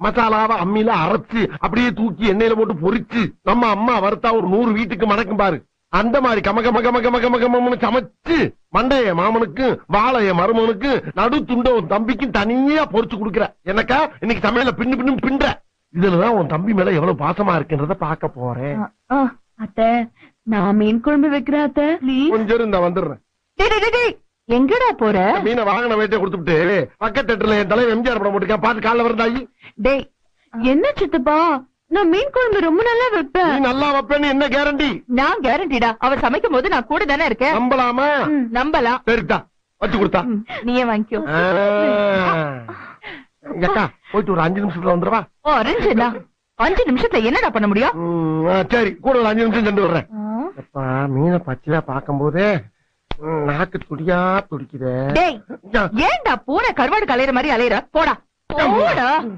மசாலாவை அம்மியில அரைச்சு அப்படியே தூக்கி எண்ணெயில போட்டு பொரிச்சு நம்ம அம்மா வறுத்தா ஒரு 100 வீட்டுக்கு மணக்கும் பாரு. அந்த மாதிரி கமகமகமகமகம சமைச்சு மண்டைய மாமனுக்கு வாழைய மருமனுக்கு நடு துண்ட உன் தம்பிக்கும் தனியா பொரிச்சு கொடுக்குற. எனக்கா இன்னைக்கு சமையல பின்னு பின்னு பின்ற. இதுலதான் உன் தம்பி மேல எவ்வளவு பாசமா இருக்குன்றத பாக்க போறேன். அத்தை நான் மீன் குழம்பு வைக்கிறேன் அத்தை. கொஞ்சம் இருந்தா வந்துடுறேன். எங்கடா போற? மீனை வாங்கின வேட்டை கொடுத்துட்டு பக்கத்து தேட்டர்ல என் தலைவர் எம்ஜிஆர் படம் போட்டுருக்கேன், பாத்து காலைல வரந்தாயி. டேய் என்ன சித்தப்பா, நான் மீன் குழம்பு ரொம்ப நல்லா வைப்பேன். நீ நல்லா வைப்பேன்னு என்ன கேரண்டி? நான் கேரண்டிடா, அவர் சமைக்கும் போது நான் கூட தானே இருக்கேன். நம்பலாமா? நம்பலாம். சரிதா வச்சு கொடுத்தா நீயே வாங்கிக்கோ. அக்கா போயிட்டு ஒரு 5 நிமிஷத்துல வந்துருவா. 5 நிமிஷத்துல என்னடா பண்ண முடியும்? சரி கூட ஒரு 5 நிமிஷம் சென்று வர்றேன். மீனை பச்சையா பாக்கும் போதே நாக்கு துடியா துடிக்குதே. ஏன்டா பூனை கருவாடு கலையிற மாதிரி அலையிற? போடா போடா.